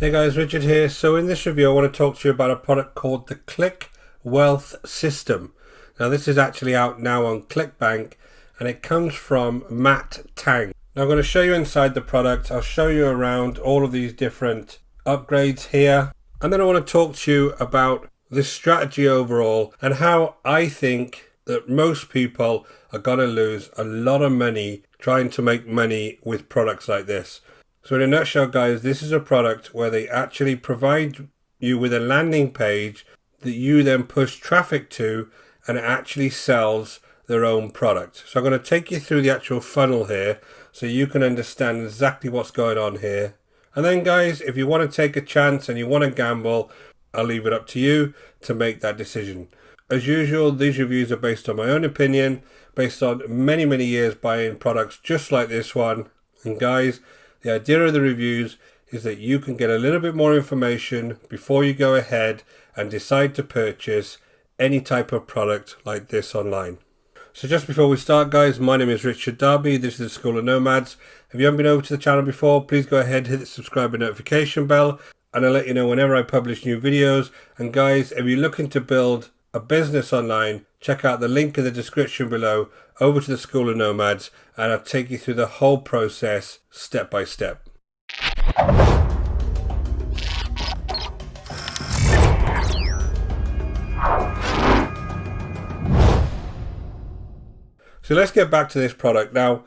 Hey guys, Richard here. So in this review I want to talk to you about a product called the Click Wealth System. Now this is actually out now on ClickBank and it comes from Matt Tang. Now I'm going to show you inside the product. I'll show you around all of these different upgrades here, and then I want to talk to you about this strategy overall and how I think that most people are going to lose a lot of money trying to make money with products like this. So in a nutshell guys, this is a product where they actually provide you with a landing page that you then push traffic to, and it actually sells their own product. So I'm going to take you through the actual funnel here so you can understand exactly what's going on here. And then guys, if you want to take a chance and you want to gamble, I'll leave it up to you to make that decision. As usual, these reviews are based on my own opinion, based on many years buying products just like this one. And guys, the idea of the reviews is that you can get a little bit more information before you go ahead and decide to purchase any type of product like this online. So just before we start guys, my name is Richard Darby, this is the School of Nomads. If you haven't been over to the channel before, please go ahead, hit the subscribe and notification bell, and I'll let you know whenever I publish new videos. And guys, if you're looking to build a business online, check out the link in the description below over to the School of Nomads, and I'll take you through the whole process step by step. So let's get back to this product. Now,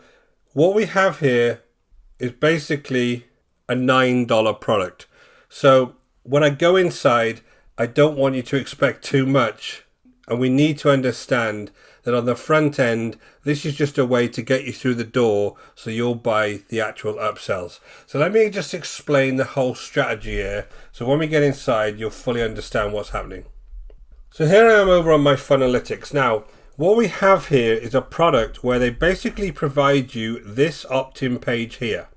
what we have here is basically a $9 product. So when I go inside, I don't want you to expect too much. And we need to understand that on the front end, this is just a way to get you through the door so you'll buy the actual upsells. So let me just explain the whole strategy here. So when we get inside, you'll fully understand what's happening. So here I am over on my Funalytics. Now, what we have here is a product where they basically provide you this opt-in page here.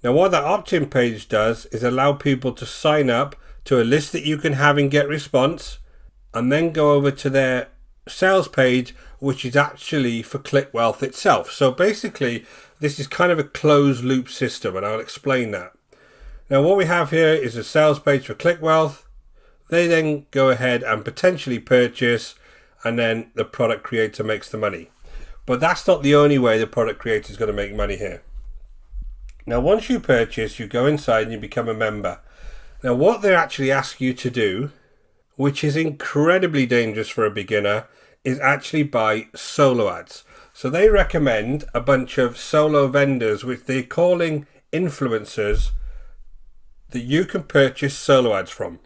Now, what that opt-in page does is allow people to sign up to a list that you can have in GetResponse, and then go over to their sales page, which is actually for Click Wealth itself. So basically, this is kind of a closed loop system, and I'll explain that. Now, what we have here is a sales page for Click Wealth. They then go ahead and potentially purchase, and then the product creator makes the money. But that's not the only way the product creator is going to make money here. Now, once you purchase, you go inside and you become a member. Now, what they actually ask you to do, which is incredibly dangerous for a beginner, is actually buy solo ads. So they recommend a bunch of solo vendors, which they're calling influencers, that you can purchase solo ads from.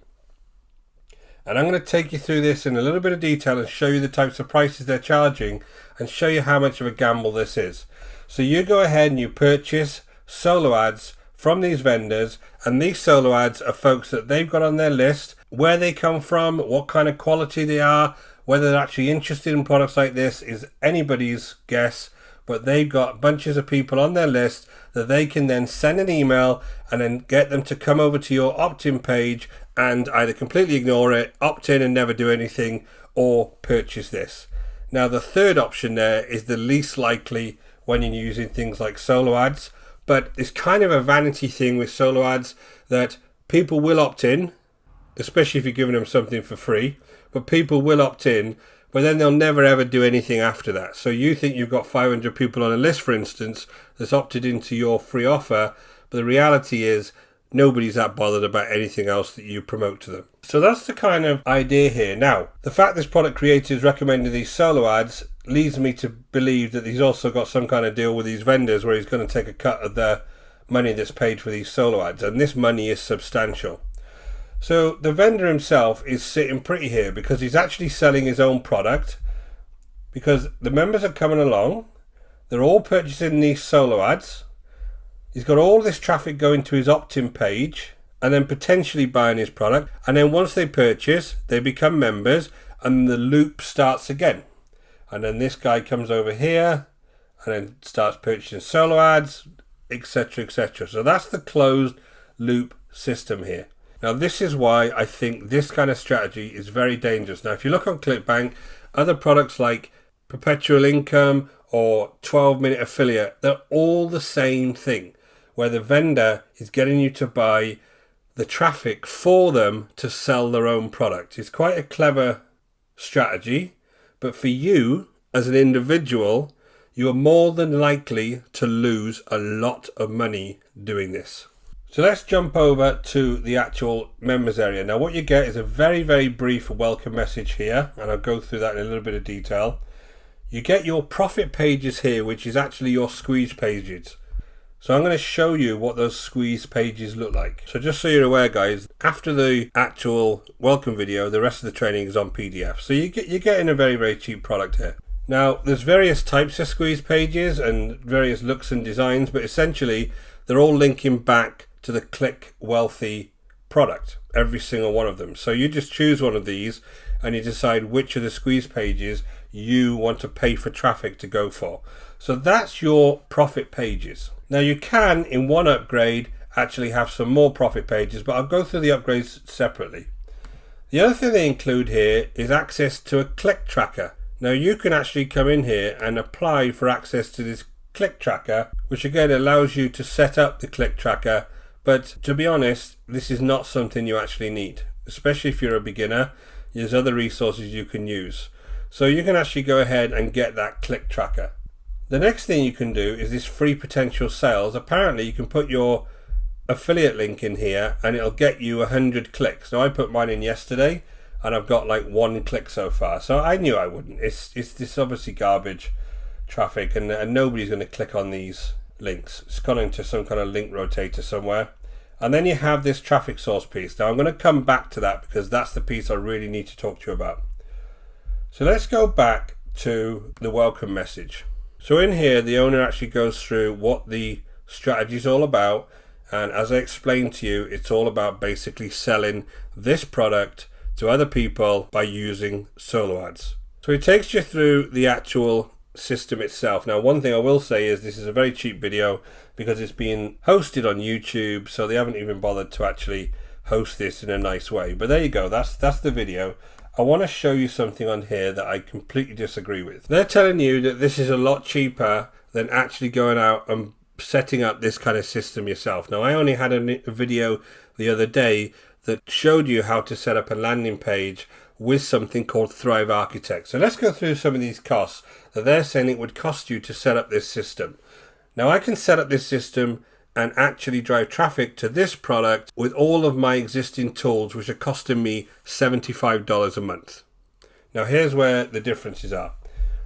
And I'm going to take you through this in a little bit of detail and show you the types of prices they're charging and show you how much of a gamble this is. So you go ahead and you purchase solo ads from these vendors, and these solo ads are folks that they've got on their list, where they come from, what kind of quality they are, whether they're actually interested in products like this is anybody's guess, but they've got bunches of people on their list that they can then send an email and then get them to come over to your opt-in page and either completely ignore it, opt in and never do anything, or purchase this. Now, the third option there is the least likely when you're using things like solo ads, but it's kind of a vanity thing with solo ads that people will opt in, especially if you're giving them something for free, but people will opt in, but then they'll never ever do anything after that. So you think you've got 500 people on a list, for instance, that's opted into your free offer, but the reality is nobody's that bothered about anything else that you promote to them. So that's the kind of idea here. Now, the fact this product creator is recommending these solo ads leads me to believe that he's also got some kind of deal with these vendors where he's going to take a cut of the money that's paid for these solo ads, and this money is substantial. So the vendor himself is sitting pretty here because he's actually selling his own product, because the members are coming along, they're all purchasing these solo ads. He's got all this traffic going to his opt-in page and then potentially buying his product. And then once they purchase, they become members and the loop starts again. And then this guy comes over here and then starts purchasing solo ads, etc., etc. So that's the closed loop system here. Now, this is why I think this kind of strategy is very dangerous. Now, if you look on ClickBank, other products like perpetual income or 12-minute affiliate, they're all the same thing, where the vendor is getting you to buy the traffic for them to sell their own product. It's quite a clever strategy, but for you as an individual, you are more than likely to lose a lot of money doing this. So let's jump over to the actual members area. Now what you get is a very, very brief welcome message here, and I'll go through that in a little bit of detail. You get your profit pages here, which is actually your squeeze pages. So I'm going to show you what those squeeze pages look like. So just so you're aware, guys, after the actual welcome video, the rest of the training is on PDF. So you're getting a very, very cheap product here. Now, there's various types of squeeze pages and various looks and designs, but essentially they're all linking back to the Click Wealthy product, every single one of them. So you just choose one of these and you decide which of the squeeze pages you want to pay for traffic to go for. So that's your profit pages. Now you can, in one upgrade, actually have some more profit pages, but I'll go through the upgrades separately. The other thing they include here is access to a click tracker. Now you can actually come in here and apply for access to this click tracker, which again allows you to set up the click tracker, but to be honest, this is not something you actually need, especially if you're a beginner. There's other resources you can use. So you can actually go ahead and get that click tracker. The next thing you can do is this free potential sales. Apparently you can put your affiliate link in here and it'll get you 100 clicks. Now I put mine in yesterday and I've got like 1 click so far. So I knew I wouldn't. It's this obviously garbage traffic and nobody's going to click on these links. It's gone into some kind of link rotator somewhere. And then you have this traffic source piece. Now I'm going to come back to that because that's the piece I really need to talk to you about. So let's go back to the welcome message. So in here, the owner actually goes through what the strategy is all about. And as I explained to you, it's all about basically selling this product to other people by using solo ads. So it takes you through the actual system itself. Now, one thing I will say is this is a very cheap video because it's being hosted on YouTube. So they haven't even bothered to actually host this in a nice way. But there you go. That's the video. I want to show you something on here that I completely disagree with. They're telling you that this is a lot cheaper than actually going out and setting up this kind of system yourself. Now, I only had a video the other day that showed you how to set up a landing page with something called Thrive Architect. So let's go through some of these costs that they're saying it would cost you to set up this system. Now, I can set up this system and actually drive traffic to this product with all of my existing tools, which are costing me $75 a month. Now here's where the differences are.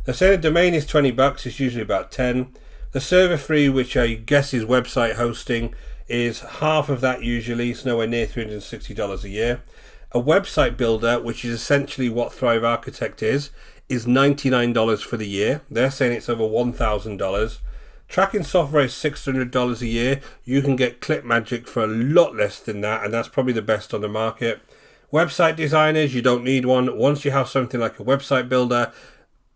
They're saying a domain is $20, it's usually about 10. The server fee, which I guess is website hosting, is half of that usually. It's nowhere near $360 a year. A website builder, which is essentially what Thrive Architect is $99 for the year. They're saying it's over $1,000. Tracking software is $600 a year. You can get ClipMagick for a lot less than that, and that's probably the best on the market. Website designers, you don't need one. Once you have something like a website builder,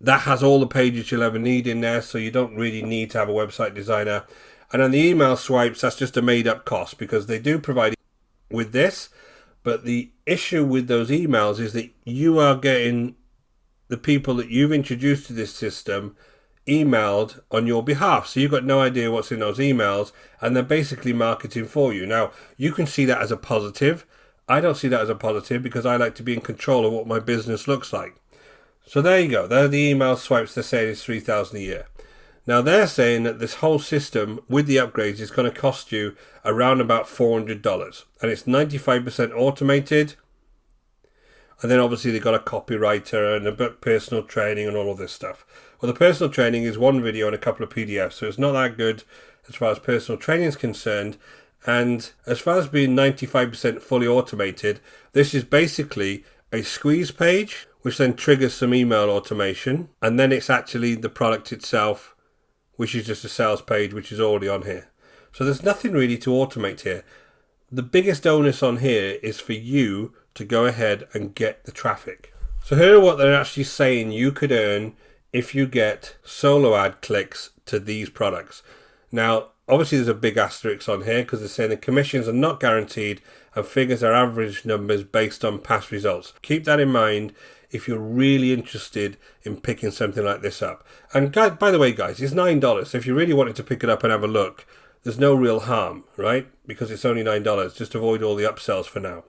that has all the pages you'll ever need in there, so you don't really need to have a website designer. And on the email swipes, that's just a made-up cost because they do provide with this, but the issue with those emails is that you are getting the people that you've introduced to this system emailed on your behalf, so you've got no idea what's in those emails and they're basically marketing for you. Now you can see that as a positive. I don't see that as a positive because I like to be in control of what my business looks like. So there you go, there are the email swipes. They're saying it's $3,000 a year. Now they're saying that this whole system with the upgrades is going to cost you around about $400 and it's 95% automated. And then obviously they've got a copywriter and a personal training and all of this stuff. Well, the personal training is one video and a couple of PDFs, so it's not that good as far as personal training is concerned. And as far as being 95% fully automated, this is basically a squeeze page, which then triggers some email automation. And then it's actually the product itself, which is just a sales page, which is already on here. So there's nothing really to automate here. The biggest onus on here is for you to go ahead and get the traffic. So here are what they're actually saying you could earn if you get solo ad clicks to these products. Now, obviously there's a big asterisk on here because they're saying the commissions are not guaranteed and figures are average numbers based on past results. Keep that in mind if you're really interested in picking something like this up. And by the way, guys, it's $9. So if you really wanted to pick it up and have a look, there's no real harm, right? Because it's only $9. Just avoid all the upsells for now.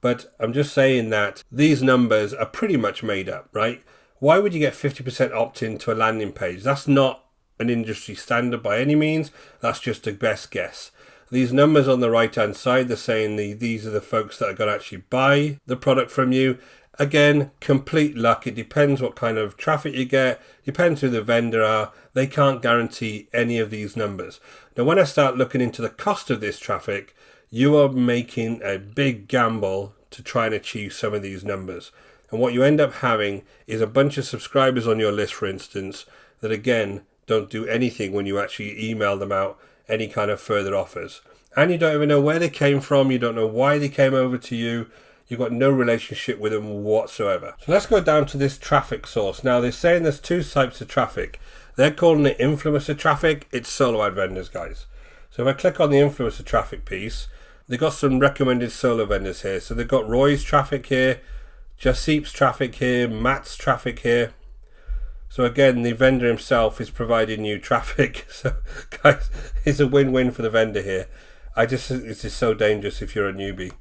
But I'm just saying that these numbers are pretty much made up, right? Why would you get 50% opt-in to a landing page? That's not an industry standard by any means. That's just a best guess. These numbers on the right-hand side, they're saying these are the folks that are going to actually buy the product from you. Again, complete luck. It depends what kind of traffic you get. Depends who the vendor are. They can't guarantee any of these numbers. Now, when I start looking into the cost of this traffic, you are making a big gamble to try and achieve some of these numbers. And what you end up having is a bunch of subscribers on your list, for instance, that again, don't do anything when you actually email them out any kind of further offers. And you don't even know where they came from. You don't know why they came over to you. You've got no relationship with them whatsoever. So let's go down to this traffic source. Now, they're saying there's two types of traffic. They're calling it influencer traffic. It's solo ad vendors, guys. So if I click on the influencer traffic piece, they've got some recommended solo vendors here. So they've got Roy's traffic here, Jasip's traffic here, Matt's traffic here. So again, the vendor himself is providing new traffic. So guys, it's a win-win for the vendor here. This is so dangerous if you're a newbie.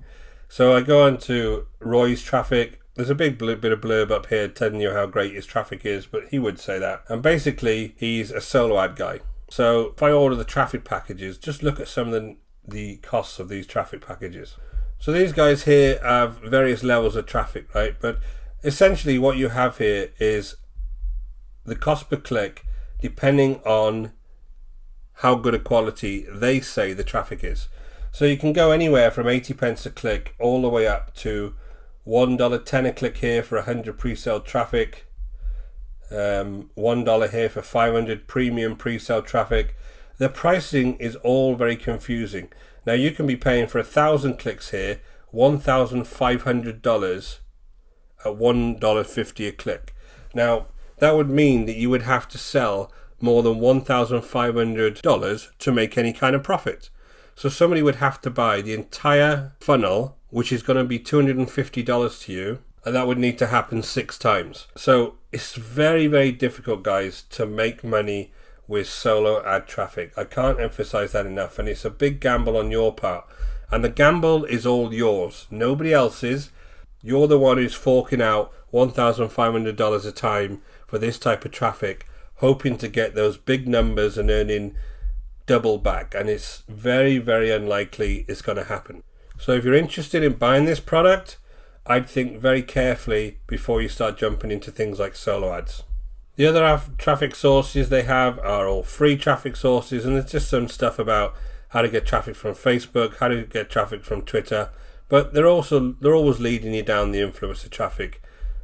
So I go on to Roy's traffic. There's a big bit of blurb up here telling you how great his traffic is, but he would say that. And basically, he's a solo ad guy. So if I order the traffic packages, just look at some of the costs of these traffic packages. So these guys here have various levels of traffic, right? But essentially what you have here is the cost per click depending on how good a quality they say the traffic is. So you can go anywhere from 80 pence a click all the way up to $1.10 a click here for 100 pre-sale traffic, $1 here for 500 premium pre-sale traffic. The pricing is all very confusing. Now you can be paying for 1,000 clicks here, $1,500 at $1.50 a click. Now that would mean that you would have to sell more than $1,500 to make any kind of profit. So somebody would have to buy the entire funnel, which is going to be $250 to you, and that would need to happen 6 times. So it's very, very difficult, guys, to make money with solo ad traffic. I can't emphasize that enough, and it's a big gamble on your part. And the gamble is all yours, nobody else's. You're the one who's forking out $1,500 a time for this type of traffic, hoping to get those big numbers and earning double back, and it's very, very unlikely it's going to happen. So if you're interested in buying this product, I'd think very carefully before you start jumping into things like solo ads. The other traffic sources they have are all free traffic sources, and there's just some stuff about how to get traffic from Facebook, how to get traffic from Twitter, but they're always leading you down the influencer traffic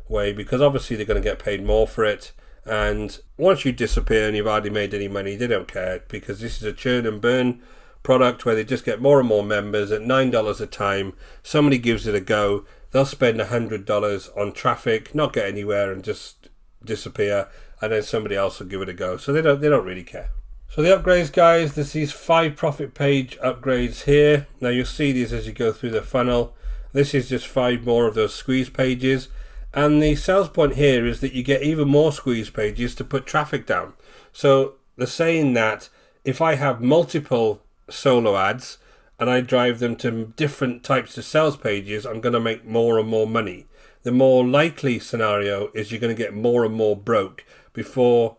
way, because obviously they're going to get paid more for it. And once you disappear and you've hardly made any money, they don't care, because this is a churn and burn product where they just get more and more members at $9 a time. Somebody gives it a go, they'll spend $100 on traffic, not get anywhere, and just disappear, and then somebody else will give it a go. So they don't really care. So the upgrades, guys, there's these 5 profit page upgrades here. Now you'll see these as you go through the funnel. This is just 5 more of those squeeze pages. And the sales point here is that you get even more squeeze pages to put traffic down. So they're saying that if I have multiple solo ads and I drive them to different types of sales pages, I'm going to make more and more money. The more likely scenario is you're going to get more and more broke before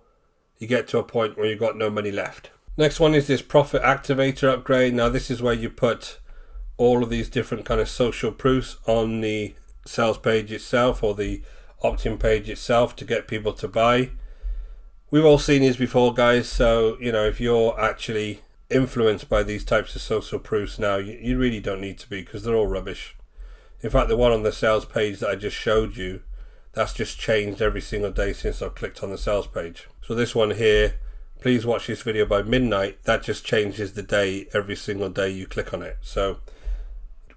you get to a point where you've got no money left. Next one is this profit activator upgrade. Now this is where you put all of these different kind of social proofs on the sales page itself or the opt-in page itself to get people to buy. We've all seen these before, guys, so if you're actually influenced by these types of social proofs now, you really don't need to be, because they're all rubbish. In fact, the one on the sales page that I just showed you, that's just changed every single day since I've clicked on the sales page. So this one here, please watch this video by midnight, that just changes the day every single day you click on it. So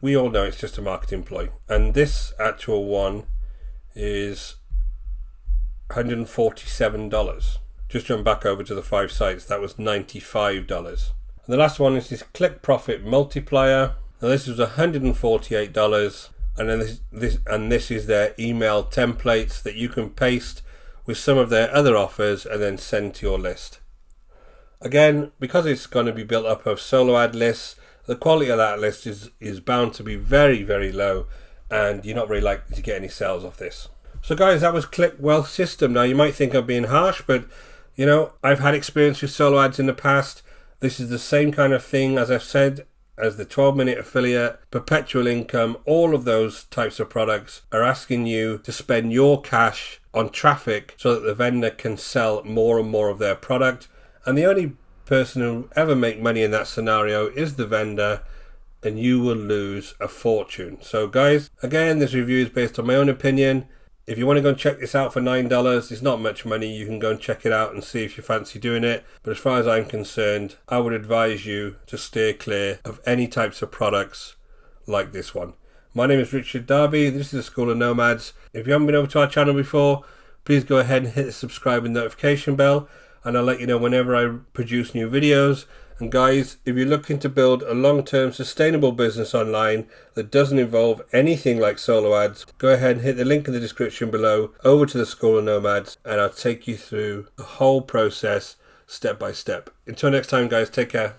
we all know it's just a marketing ploy. And this actual one is $147. Just jump back over to the 5 sites, that was $95. And the last one is this click profit multiplier. Now this was $148, and then this is their email templates that you can paste with some of their other offers and then send to your list. Again, because it's going to be built up of solo ad lists, the quality of that list is bound to be very, very low, and you're not really likely to get any sales off this. So guys, that was Click Wealth System. Now you might think I'm being harsh, but you know, I've had experience with solo ads in the past. This is the same kind of thing, as I've said, as the 12-minute affiliate, perpetual income. All of those types of products are asking you to spend your cash on traffic so that the vendor can sell more and more of their product. And the only person who ever make money in that scenario is the vendor, and you will lose a fortune. So guys, again, this review is based on my own opinion. If you want to go and check this out for $9, it's not much money. You can go and check it out and see if you fancy doing it. But as far as I'm concerned, I would advise you to steer clear of any types of products like this one. My name is Richard Darby. This is the School of Nomads. If you haven't been over to our channel before, please go ahead and hit the subscribe and notification bell, and I'll let you know whenever I produce new videos. And guys, if you're looking to build a long-term sustainable business online that doesn't involve anything like solo ads, go ahead and hit the link in the description below over to the School of Nomads, and I'll take you through the whole process step by step. Until next time guys, take care.